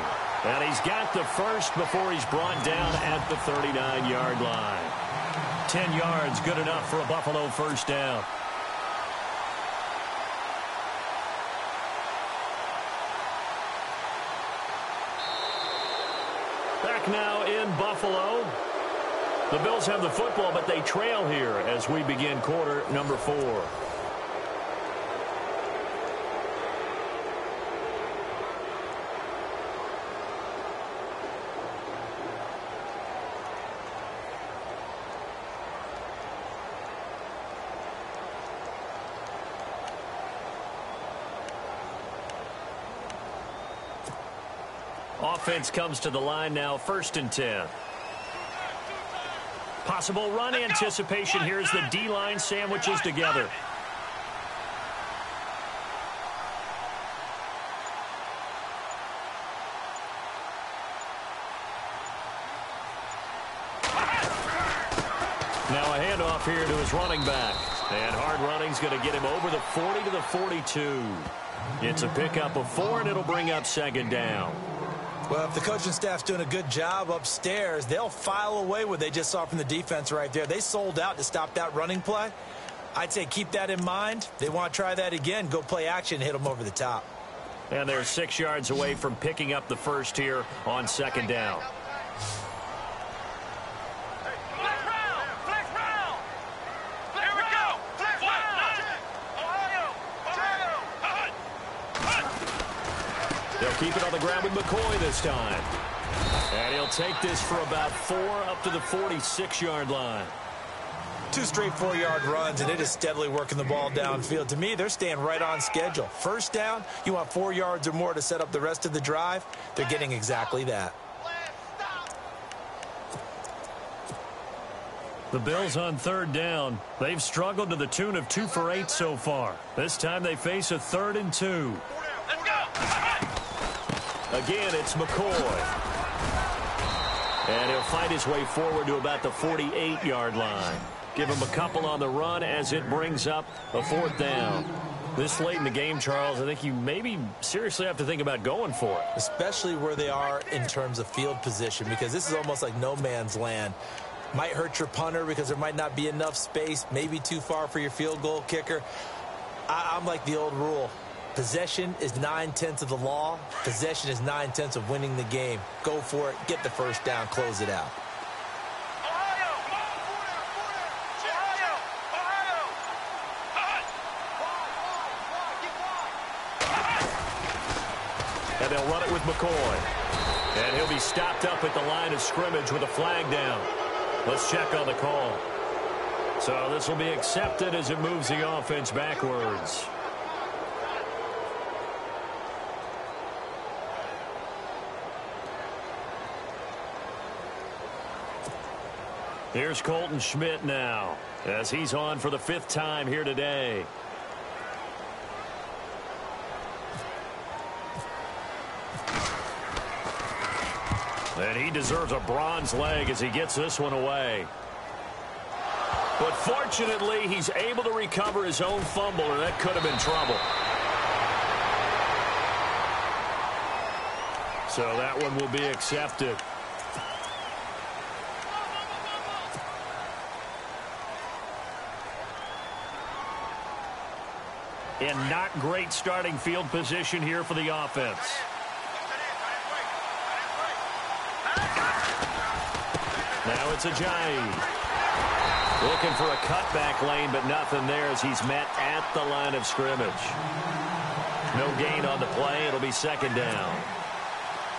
And he's got the first before he's brought down at the 39-yard line. 10 yards, good enough for a Buffalo first down. Back now in Buffalo. The Bills have the football, but they trail here as we begin quarter number 4. Offense comes to the line now, 1st and 10. Possible run anticipation here as the D-line sandwiches together. Now a handoff here to his running back. And hard running's going to get him over the 40 to the 42. It's a pickup of 4, and it'll bring up 2nd down. Well, if the coaching staff's doing a good job upstairs, they'll file away what they just saw from the defense right there. They sold out to stop that running play. I'd say keep that in mind. They want to try that again. Go play action, hit them over the top. And they're 6 yards away from picking up the first here on 2nd down. Keep it on the ground with McCoy this time. And he'll take this for about 4 up to the 46-yard line. 2 straight 4-yard runs, and it is steadily working the ball downfield. To me, they're staying right on schedule. First down, you want 4 yards or more to set up the rest of the drive. They're getting exactly that. The Bills on 3rd down. They've struggled to the tune of 2 for 8 so far. This time they face a 3rd and 2. Let's go. Again, it's McCoy. And he'll fight his way forward to about the 48-yard line. Give him a couple on the run as it brings up a 4th down. This late in the game, Charles, I think you maybe seriously have to think about going for it. Especially where they are in terms of field position, because this is almost like no man's land. Might hurt your punter because there might not be enough space, maybe too far for your field goal kicker. I'm like the old rule. Possession is 9/10 of the law. Possession is 9/10 of winning the game. Go for it. Get the first down. Close it out. And they'll run it with McCoy. And he'll be stopped up at the line of scrimmage with a flag down. Let's check on the call. So this will be accepted as it moves the offense backwards. Here's Colton Schmidt now, as he's on for the 5th time here today. And he deserves a bronze leg as he gets this one away. But fortunately, he's able to recover his own fumble, and that could have been trouble. So that one will be accepted. In not great starting field position here for the offense. Now it's Ajayi. Looking for a cutback lane, but nothing there as he's met at the line of scrimmage. No gain on the play. It'll be 2nd down.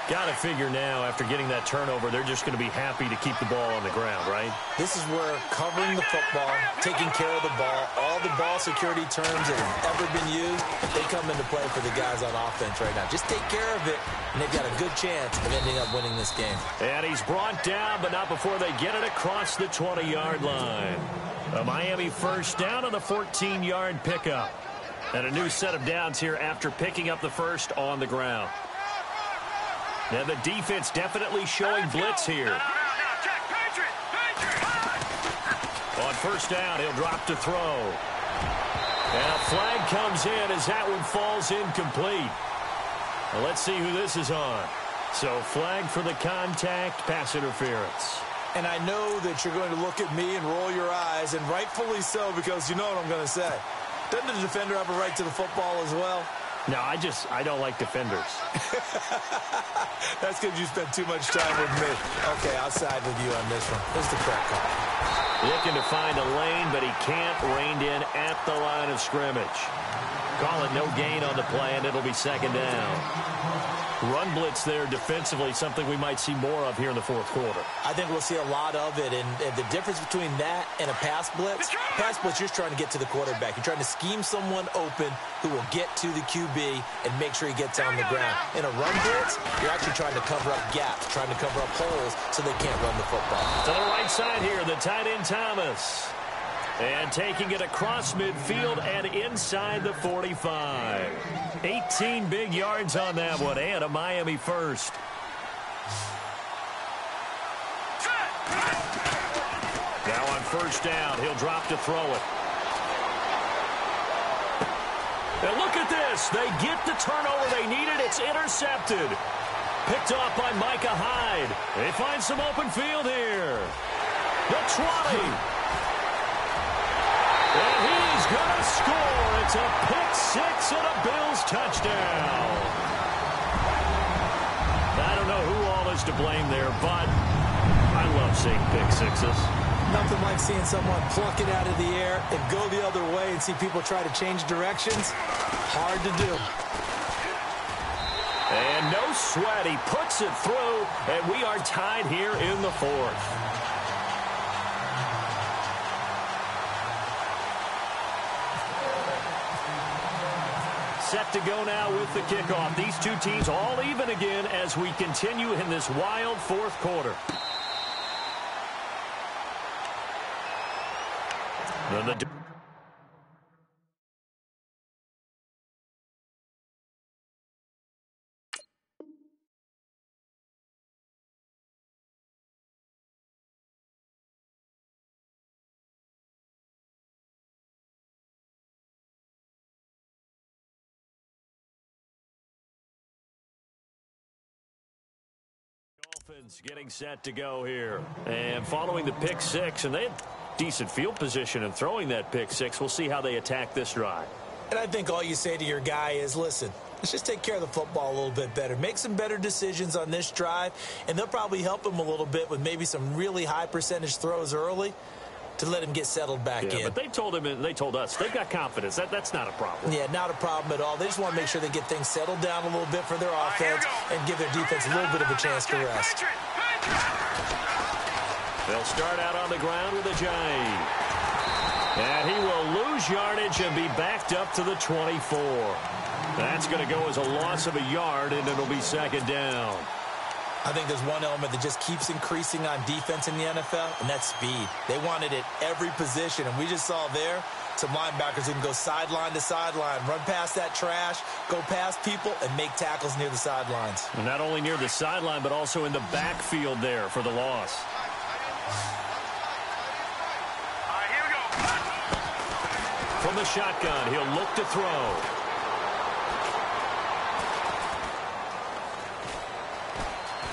Got to figure now, after getting that turnover, they're just going to be happy to keep the ball on the ground, right? This is where covering the football, taking care of the ball, all the ball security terms that have ever been used, they come into play for the guys on offense right now. Just take care of it, and they've got a good chance of ending up winning this game. And he's brought down, but not before they get it across the 20-yard line. A Miami first down on the 14-yard pickup. And a new set of downs here after picking up the first on the ground. Now the defense definitely showing blitz here. On first down, he'll drop to throw. And a flag comes in as that one falls incomplete. Well, let's see who this is on. So flag for the contact, pass interference. And I know that you're going to look at me and roll your eyes, and rightfully so, because you know what I'm going to say. Doesn't the defender have a right to the football as well? No, I don't like defenders. That's because you spent too much time with me. Okay, I'll side with you on this one. This is the correct call. Looking to find a lane, but he can't. Reined in at the line of scrimmage. Call it no gain on the play, and it'll be second down. Run blitz there defensively, something we might see more of here in the fourth quarter. I think we'll see a lot of it, and the difference between that and a pass blitz, you're just trying to get to the quarterback. You're trying to scheme someone open who will get to the QB and make sure he gets on the ground. In a run blitz, you're actually trying to cover up gaps, trying to cover up holes so they can't run the football. To the right side here, the tight end Thomas. And taking it across midfield and inside the 45. 18 big yards on that one, and a Miami first. Now on first down, he'll drop to throw it. And look at this. They get the turnover they needed. It's intercepted. Picked off by Micah Hyde. They find some open field here. The 20. And he's going to score. It's a pick six and a Bills touchdown. I don't know who all is to blame there, but I love seeing pick sixes. Nothing like seeing someone pluck it out of the air and go the other way and see people try to change directions. Hard to do. And no sweat. He puts it through, and we are tied here in the fourth. Set to go now with the kickoff. These two teams all even again as we continue in this wild fourth quarter. Dolphins getting set to go here. And following the pick six, and they had decent field position in throwing that pick six. We'll see how they attack this drive. And I think all you say to your guy is, listen, let's just take care of the football a little bit better. Make some better decisions on this drive, and they'll probably help him a little bit with maybe some really high percentage throws early to let him get settled back in. But they told him, and they told us, they've got confidence. That's not a problem. Yeah, not a problem at all. They just want to make sure they get things settled down a little bit for their offense and give their defense a little bit of a chance to rest. They'll start out on the ground with a J. And he will lose yardage and be backed up to the 24. That's going to go as a loss of a yard, and it'll be second down. I think there's one element that just keeps increasing on defense in the NFL, and that's speed. They want it at every position, and we just saw there some linebackers who can go sideline to sideline, run past that trash, go past people, and make tackles near the sidelines. And not only near the sideline, but also in the backfield there for the loss. Here we go. From the shotgun, he'll look to throw.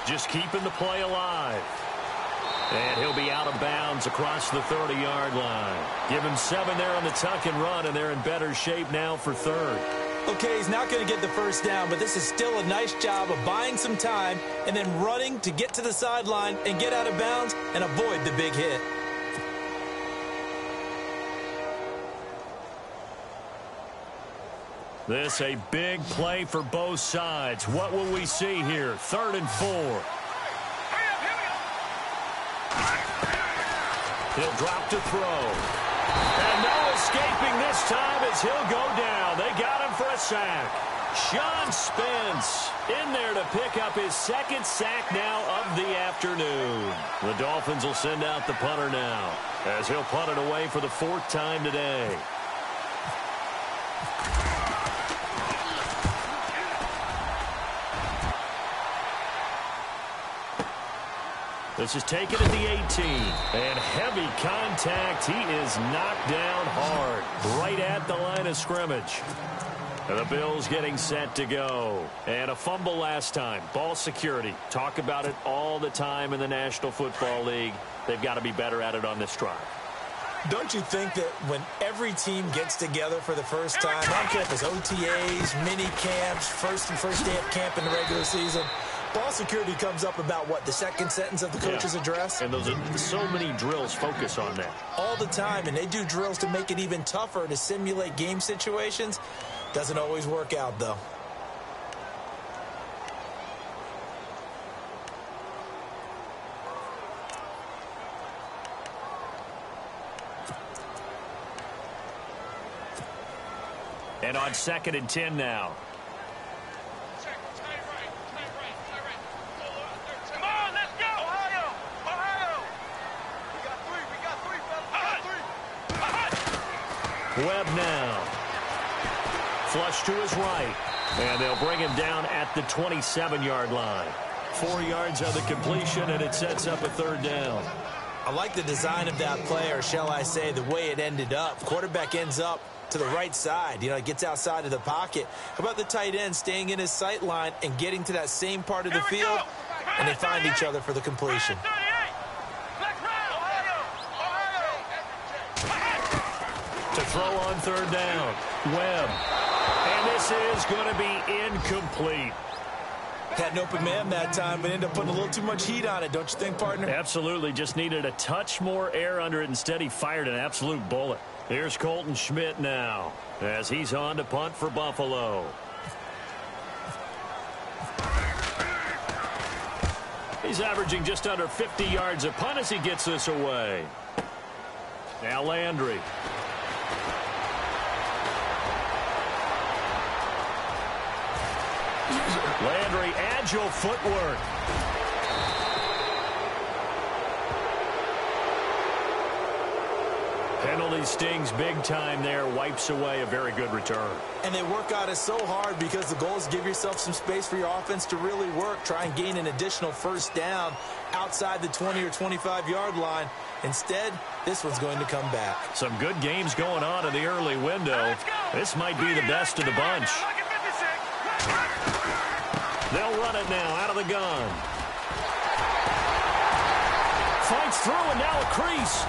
Just keeping the play alive. And he'll be out of bounds across the 30-yard line. Give him 7 there on the tuck and run, and they're in better shape now for third. Okay, he's not going to get the first down, but this is still a nice job of buying some time and then running to get to the sideline and get out of bounds and avoid the big hit. This a big play for both sides. What will we see here? 3rd and 4. He'll drop to throw. And no escaping this time as he'll go down. They got him for a sack. Sean Spence in there to pick up his 2nd sack now of the afternoon. The Dolphins will send out the punter now as he'll punt it away for the 4th time today. The This is taken at the 18. And heavy contact. He is knocked down hard right at the line of scrimmage. And the Bills getting set to go. And a fumble last time. Ball security. Talk about it all the time in the National Football League. They've got to be better at it on this drive. Don't you think that when every team gets together for the first time, I don't care if it's OTAs, mini camps, first day of camp in the regular season, ball security comes up about, what, the second sentence of the coach's address? And those are so many drills focus on that. All the time, and they do drills to make it even tougher to simulate game situations. Doesn't always work out, though. And on 2nd and 10 now. Come on, let's go! Ohio! Ohio! We got three, fellas. Webb now. Flush to his right. And they'll bring him down at the 27-yard line. 4 yards on the completion, and it sets up a 3rd down. I like the design of that play, or shall I say the way it ended up. Quarterback ends up to the right side. You know, it gets outside of the pocket. How about the tight end staying in his sight line and getting to that same part of the field, and they find each other for the completion. To throw on 3rd down. Webb. And this is going to be incomplete. Had an open man that time, but ended up putting a little too much heat on it, don't you think, partner? Absolutely. Just needed a touch more air under it. Instead, he fired an absolute bullet. Here's Colton Schmidt now as he's on to punt for Buffalo. He's averaging just under 50 yards a punt as he gets this away. Now Landry. Landry, agile footwork. Penalty stings big time there. Wipes away a very good return. And they work on it so hard because the goal is give yourself some space for your offense to really work. Try and gain an additional 1st down outside the 20 or 25-yard line. Instead, this one's going to come back. Some good games going on in the early window. This might be the best of the bunch. They'll run it now out of the gun. Fights through and now a crease.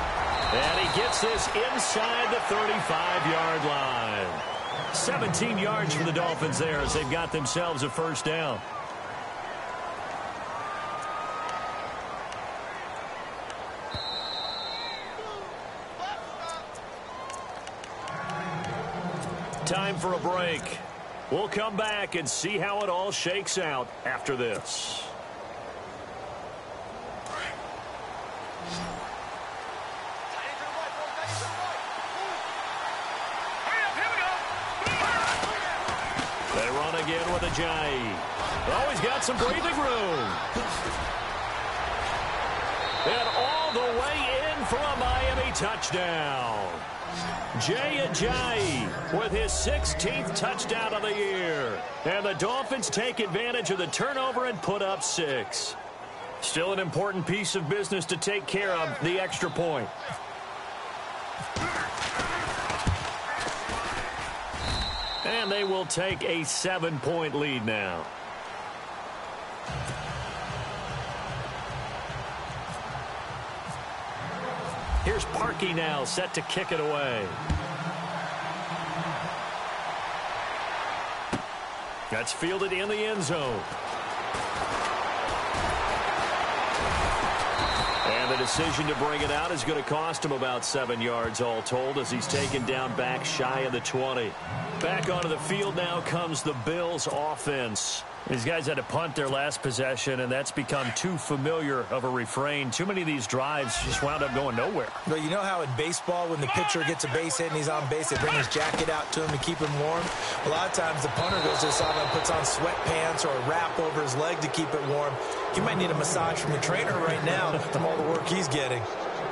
And he gets this inside the 35-yard line. 17 yards for the Dolphins there as they've got themselves a 1st down. Time for a break. We'll come back and see how it all shakes out after this. They run again with Ajayi. Oh, he's got some breathing room. And all the way in for a Miami touchdown. Jay Ajayi with his 16th touchdown of the year. And the Dolphins take advantage of the turnover and put up 6. Still an important piece of business to take care of, the extra point. And they will take a 7-point lead now. Here's Parkey now, set to kick it away. That's fielded in the end zone. And the decision to bring it out is going to cost him about 7 yards all told as he's taken down back shy of the 20. Back onto the field now comes the Bills offense. These guys had to punt their last possession, and that's become too familiar of a refrain. Too many of these drives just wound up going nowhere. But you know how in baseball, when the pitcher gets a base hit and he's on base, they bring his jacket out to him to keep him warm? A lot of times the punter goes to the sideline and puts on sweatpants or a wrap over his leg to keep it warm. He might need a massage from the trainer right now from all the work he's getting.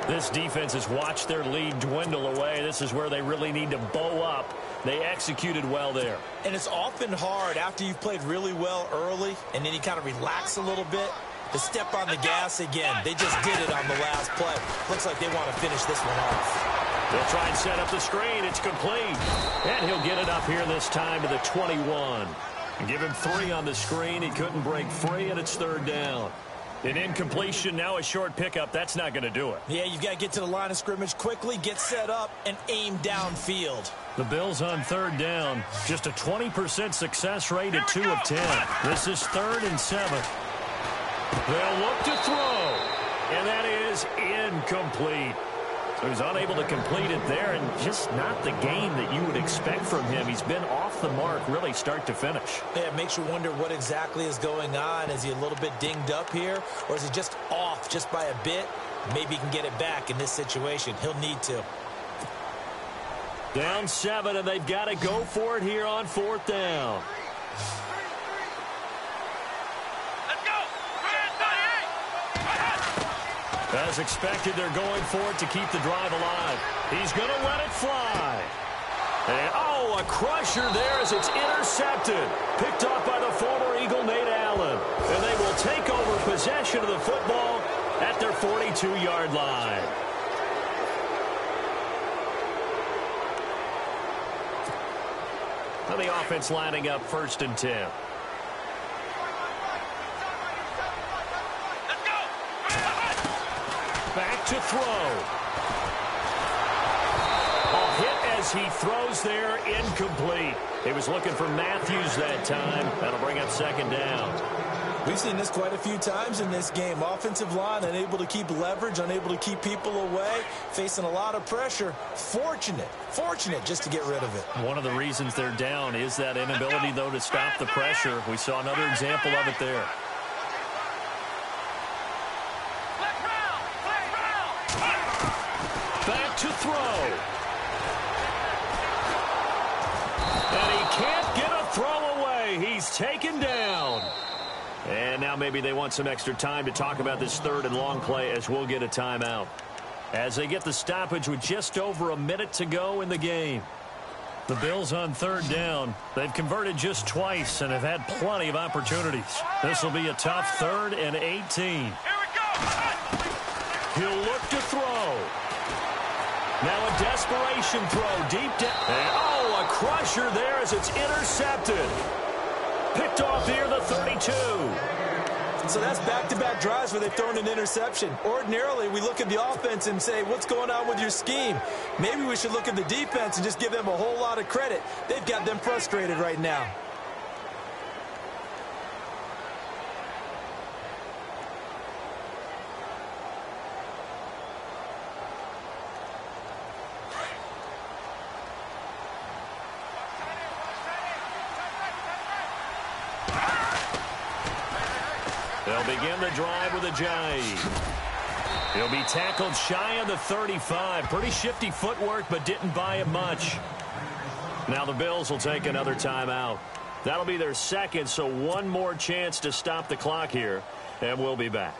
This defense has watched their lead dwindle away. This is where they really need to bow up. They executed well there. And it's often hard after you've played really well early and then you kind of relax a little bit. to step on the gas again. They just did it on the last play. Looks like they want to finish this one off. They'll try and set up the screen. It's complete. And he'll get it up here this time to the 21. Give him 3 on the screen. He couldn't break free, and it's 3rd down. An incompletion, now a short pickup. That's not going to do it. Yeah, you've got to get to the line of scrimmage quickly, get set up, and aim downfield. The Bills on 3rd down. Just a 20% success rate at 2 of 10. This is 3rd and 7. They'll look to throw. And that is incomplete. So he's unable to complete it there, and just not the game that you would expect from him. He's been off the mark really start to finish. Yeah, it makes you wonder what exactly is going on. Is he a little bit dinged up here, or is he just off just by a bit? Maybe he can get it back in this situation. He'll need to. Down 7, and they've got to go for it here on 4th down. As expected, they're going for it to keep the drive alive. He's going to let it fly. And, oh, a crusher there as it's intercepted. Picked off by the former Eagle, Nate Allen. And they will take over possession of the football at their 42-yard line. Now the offense lining up 1st and 10. Back to throw. A hit as he throws there, incomplete. He was looking for Matthews that time. That'll bring up 2nd down. We've seen this quite a few times in this game. Offensive line unable to keep leverage, unable to keep people away, facing a lot of pressure. Fortunate just to get rid of it. One of the reasons they're down is that inability, though, to stop the pressure. We saw another example of it there. Back to throw. And he can't get a throw away. He's taken down. And now maybe they want some extra time to talk about this 3rd and long play as we'll get a timeout. As they get the stoppage with just over a minute to go in the game. The Bills on 3rd down. They've converted just twice and have had plenty of opportunities. This will be a tough 3rd and 18. Here we go. He'll look to throw. Now a desperation throw deep down. And, oh, a crusher there as it's intercepted. Picked off here, the 32. So that's back-to-back drives where they've thrown an interception. Ordinarily, we look at the offense and say, what's going on with your scheme? Maybe we should look at the defense and just give them a whole lot of credit. They've got them frustrated right now. They'll begin the drive with a jive. He'll be tackled shy of the 35. Pretty shifty footwork, but didn't buy him much. Now the Bills will take another timeout. That'll be their 2nd, so one more chance to stop the clock here, and we'll be back.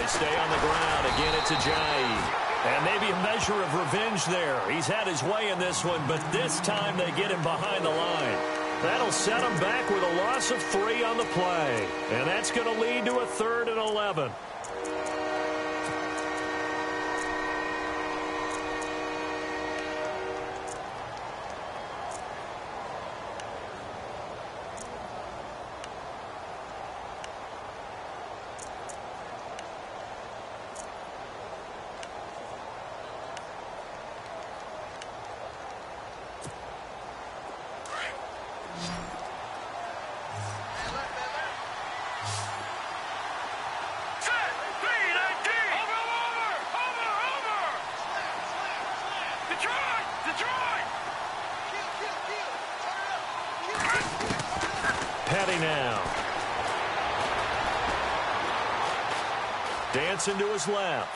Stay on the ground. Again, it's Ajayi. And maybe a measure of revenge there. He's had his way in this one, but this time they get him behind the line. That'll set him back with a loss of 3 on the play. And that's going to lead to a 3rd and 11. Now. Dancing to his left.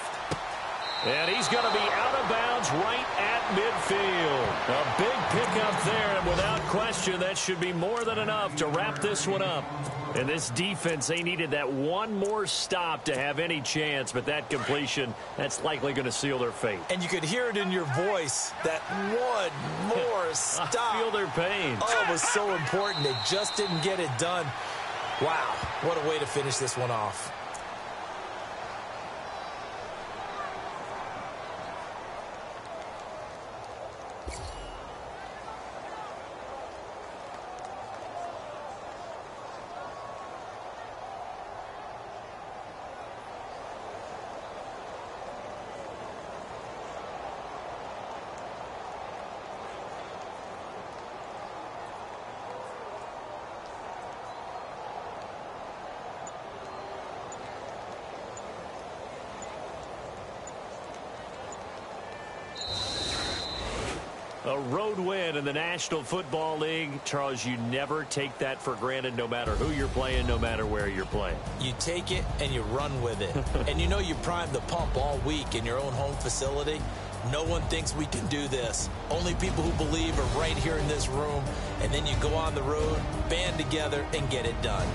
And he's going to be out of bounds right at midfield. A big pickup there, and without question, that should be more than enough to wrap this one up. And this defense, they needed that one more stop to have any chance, but that completion, that's likely going to seal their fate. And you could hear it in your voice, that one more stop. I feel their pain. Oh, it was so important. They just didn't get it done. Wow, what a way to finish this one off. A road win in the National Football League. Charles, you never take that for granted, no matter who you're playing, no matter where you're playing. You take it and you run with it. And you know you primed the pump all week in your own home facility. No one thinks we can do this. Only people who believe are right here in this room. And then you go on the road, band together, and get it done.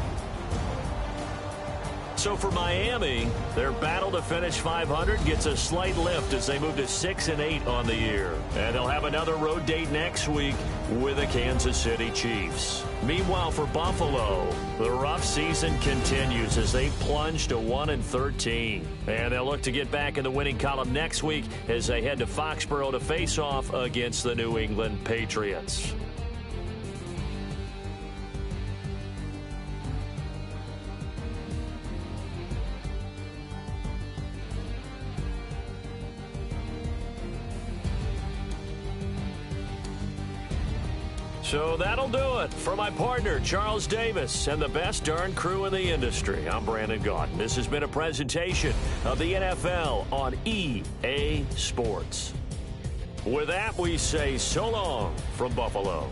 So for Miami, their battle to finish 500 gets a slight lift as they move to 6-8 on the year. And they'll have another road date next week with the Kansas City Chiefs. Meanwhile, for Buffalo, the rough season continues as they plunge to 1-13. And they'll look to get back in the winning column next week as they head to Foxborough to face off against the New England Patriots. So that'll do it. For my partner, Charles Davis, and the best darn crew in the industry, I'm Brandon Gaudin. This has been a presentation of the NFL on EA Sports. With that, we say so long from Buffalo.